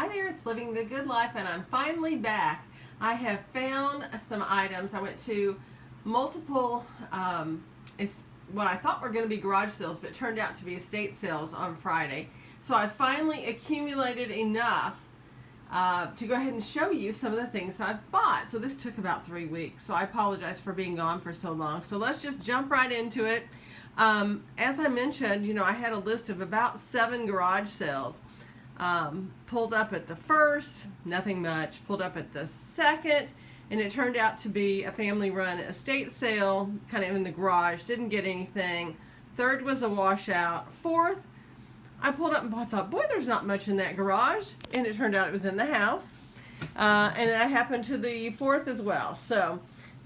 Hi there, it's Living the Good Life, and I'm finally back. I have found some items. I went to multiple, it's what I thought were going to be garage sales, but it turned out to be estate sales on Friday. So I finally accumulated enough to go ahead and show you some of the things I've bought. So this took about 3 weeks, so I apologize for being gone for so long. So let's just jump right into it. As I mentioned, you know, I had a list of about 7 garage sales. Pulled up at the first, nothing much. Pulled up at the second, and it turned out to be a family-run estate sale, kind of in the garage. Didn't get anything. Third was a washout. Fourth, I pulled up and I thought, boy, there's not much in that garage, and it turned out it was in the house. And that happened to the fourth as well. So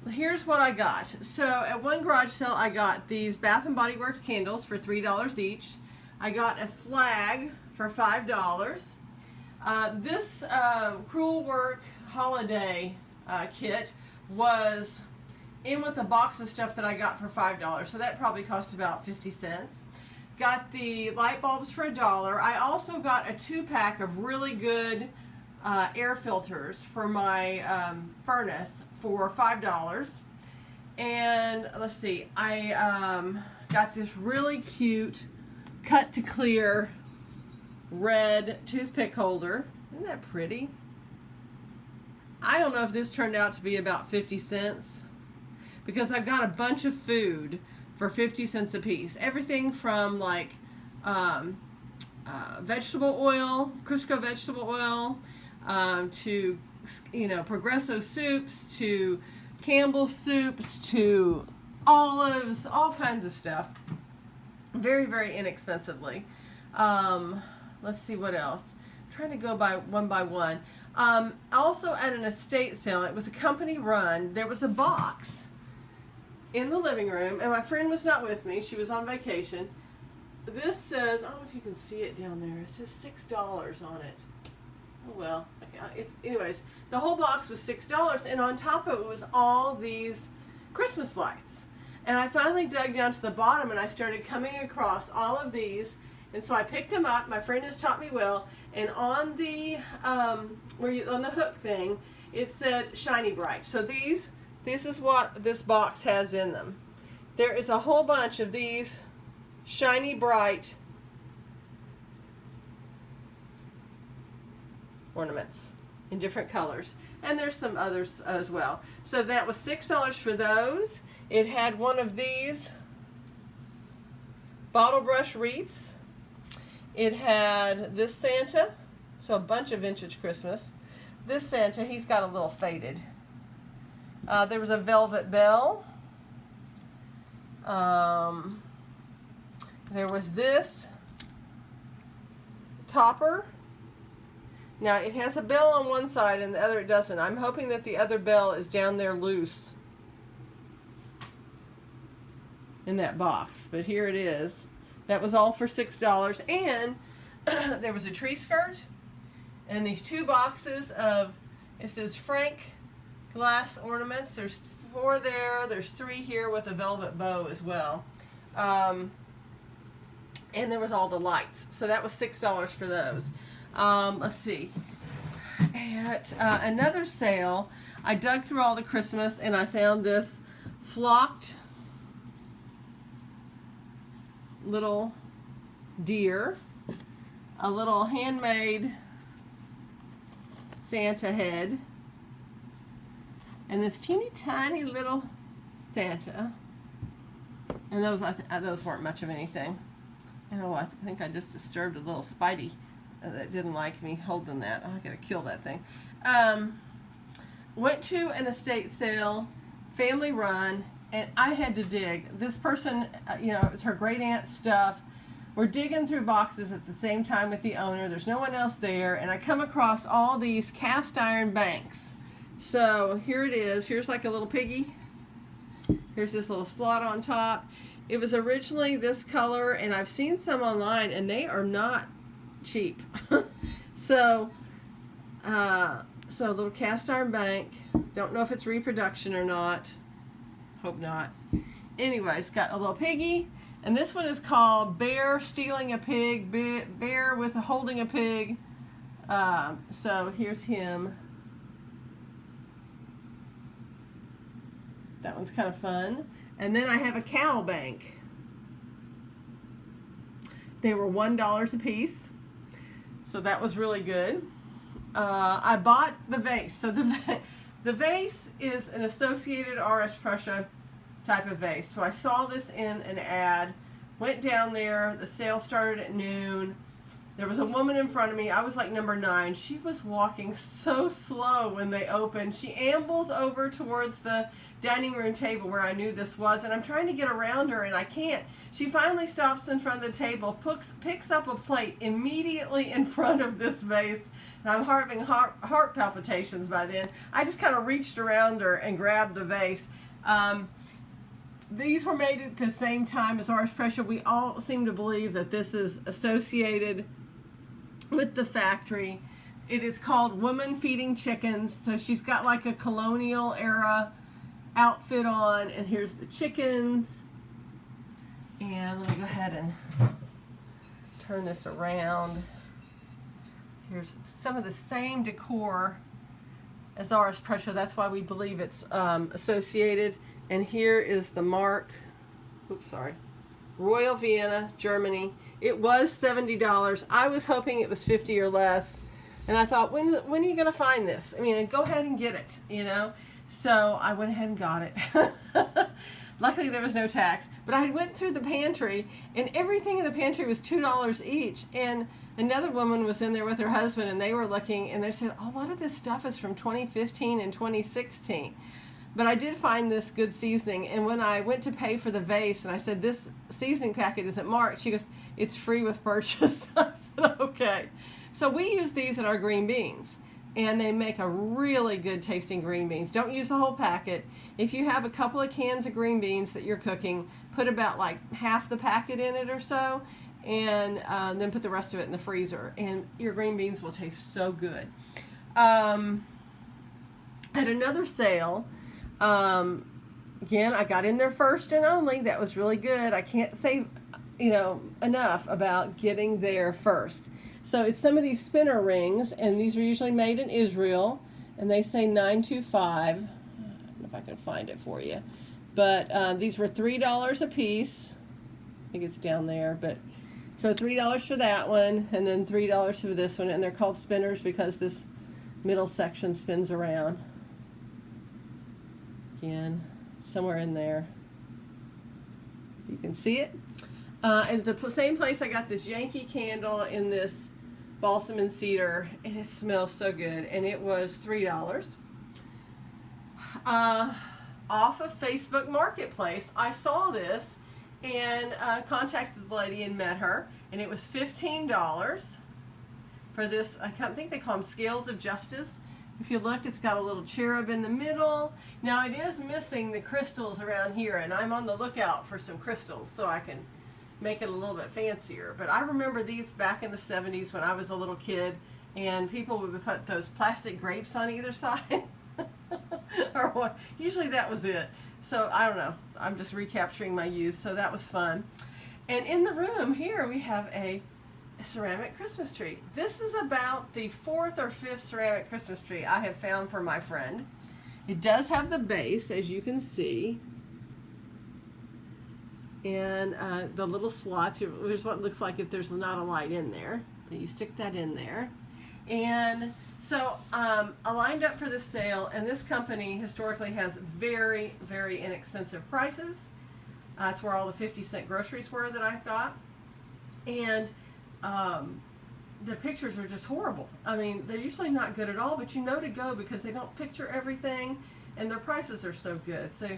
here's what I got. So at one garage sale, I got these Bath & Body Works candles for $3 each. I got a flag for $5. This Cruel Work holiday kit was in with a box of stuff that I got for $5, so that probably cost about 50 cents. Got the light bulbs for $1. I also got a 2-pack of really good air filters for my furnace for $5. And let's see, I got this really cute cut to clear red toothpick holder. Isn't that pretty? I don't know if this turned out to be about 50 cents because I've got a bunch of food for 50 cents a piece. Everything from like vegetable oil, Crisco vegetable oil, to, you know, Progresso soups, to Campbell soups, to olives, all kinds of stuff. Very, very inexpensively. Let's see what else. I'm trying to go by one. Also at an estate sale, it was a company run, there was a box in the living room, and my friend was not with me. She was on vacation. This says, I don't know if you can see it down there. It says $6 on it. Oh well. Anyways, the whole box was $6, and on top of it was all these Christmas lights. And I finally dug down to the bottom, and I started coming across all of these. And so I picked them up. My friend has taught me well. And on the on the hook thing, it said Shiny Bright. So this is what this box has in them. There is a whole bunch of these Shiny Bright ornaments in different colors. And there's some others as well. So that was $6 for those. It had one of these bottle brush wreaths. It had this Santa, so a bunch of vintage Christmas. This Santa, he's got a little faded. There was a velvet bell. There was this topper. Now it has a bell on one side and the other it doesn't. I'm hoping that the other bell is down there loose in that box, but here it is. That was all for $6, and there was a tree skirt and these 2 boxes of, it says Frank glass ornaments. There's 4 there. There's 3 here with a velvet bow as well. And there was all the lights. So that was $6 for those. Let's see. At another sale, I dug through all the Christmas and I found this flocked little deer, a little handmade Santa head, and this teeny tiny little Santa. And those those weren't much of anything. I think I just disturbed a little Spidey that didn't like me holding that. I gotta kill that thing. Went to an estate sale, family run, and I had to dig. This person, you know, it was her great aunt's stuff. We're digging through boxes at the same time with the owner. There's no one else there, and I come across all these cast iron banks. So here it is. Here's like a little piggy. Here's this little slot on top. It was originally this color, and I've seen some online, and they are not cheap. So a little cast iron bank. Don't know if it's reproduction or not. Hope not. Anyways, got a little piggy, and this one is called Bear Stealing a Pig, Bear with Holding a Pig, So here's him. That one's kind of fun. And then I have a cow bank. They were $1 a piece. So that was really good. I bought the vase. So the vase is an associated RS Prussia type of vase. So I saw this in an ad, went down there, the sale started at noon. There was a woman in front of me. I was like number 9. She was walking so slow when they opened. She ambles over towards the dining room table where I knew this was, and I'm trying to get around her and I can't. She finally stops in front of the table, picks up a plate immediately in front of this vase, and I'm having heart palpitations by then. I just kind of reached around her and grabbed the vase. These were made at the same time as RS Prussia. We all seem to believe that this is associated with the factory. It is called Woman Feeding Chickens. So she's got like a colonial era outfit on, and here's the chickens. And let me go ahead and turn this around. Here's some of the same decor as RS Prussia. That's why we believe it's associated. And here is the mark. Oops, sorry. Royal Vienna, Germany. It was $70. I was hoping it was 50 or less. And I thought, when are you going to find this? I mean, go ahead and get it, you know. So I went ahead and got it. Luckily, there was no tax. But I went through the pantry, and everything in the pantry was $2 each. And another woman was in there with her husband, and they were looking, and they said, a lot of this stuff is from 2015 and 2016. But I did find this good seasoning, and when I went to pay for the vase, and I said, this seasoning packet isn't marked, she goes, it's free with purchase. I said, okay. So we use these in our green beans, and they make a really good tasting green beans. Don't use the whole packet. If you have a couple of cans of green beans that you're cooking, put about like half the packet in it or so, and then put the rest of it in the freezer, and your green beans will taste so good. At another sale, again, I got in there first and only. That was really good. I can't say, enough about getting there first. So it's some of these spinner rings, and these are usually made in Israel, and they say 925. I don't know if I can find it for you. But these were $3 a piece. I think it's down there, but so $3 for that one, and then $3 for this one, and they're called spinners because this middle section spins around. Again, somewhere in there. You can see it. And at the same place, I got this Yankee candle in this balsam and cedar, and it smells so good, and it was $3. Off of Facebook Marketplace, I saw this and contacted the lady and met her, and it was $15 for this. I think they call them Scales of Justice. If you look, it's got a little cherub in the middle. Now, it is missing the crystals around here, and I'm on the lookout for some crystals so I can make it a little bit fancier. But I remember these back in the 70s when I was a little kid, and people would put those plastic grapes on either side. Or what? Usually that was it. So I don't know. I'm just recapturing my youth, so that was fun. And in the room here we have a ceramic Christmas tree. This is about the 4th or 5th ceramic Christmas tree I have found for my friend. It does have the base, as you can see, and the little slots. Here's what it looks like if there's not a light in there. You stick that in there. And so I lined up for this sale, and this company historically has very, very inexpensive prices. That's where all the 50-cent groceries were that I got. And the pictures are just horrible. I mean, they're usually not good at all, but you know to go because they don't picture everything, and their prices are so good. So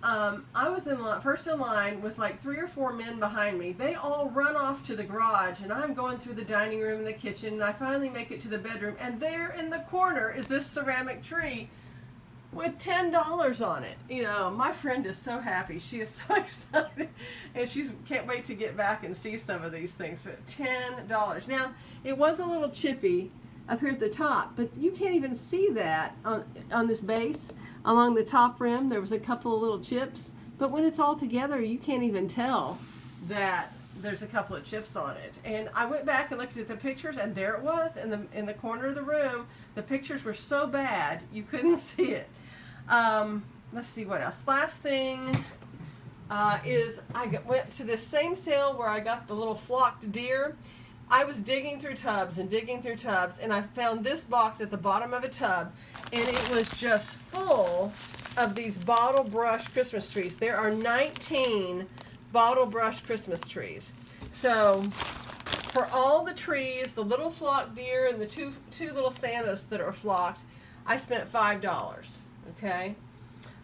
I was first in line with like 3 or 4 men behind me. They all run off to the garage, and I'm going through the dining room and the kitchen, and I finally make it to the bedroom, and there in the corner is this ceramic tree with $10 on it. My friend is so happy. She is so excited, and she can't wait to get back and see some of these things. But $10. Now, it was a little chippy up here at the top, but you can't even see that on this base. Along the top rim, there was a couple of little chips, but when it's all together, you can't even tell that there's a couple of chips on it. And I went back and looked at the pictures, and there it was in the corner of the room. The pictures were so bad you couldn't see it. Let's see what else. Last thing is went to this same sale where I got the little flocked deer. I was digging through tubs and digging through tubs, and I found this box at the bottom of a tub, and it was just full of these bottle brush Christmas trees. There are 19 bottle brush Christmas trees. So for all the trees, the little flocked deer and the two little Santas that are flocked, I spent $5. Okay.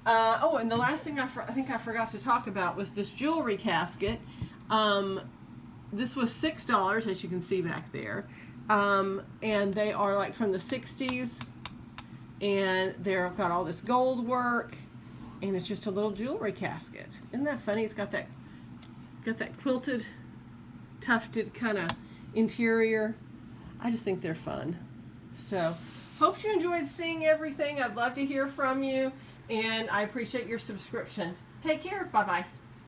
Oh, and the last thing I think I forgot to talk about was this jewelry casket. This was $6, as you can see back there, and they are like from the 60s, and they've got all this gold work, and it's just a little jewelry casket. Isn't that funny? It's got that quilted, tufted kind of interior. I just think they're fun. So, hope you enjoyed seeing everything. I'd love to hear from you, and I appreciate your subscription. Take care. Bye-bye.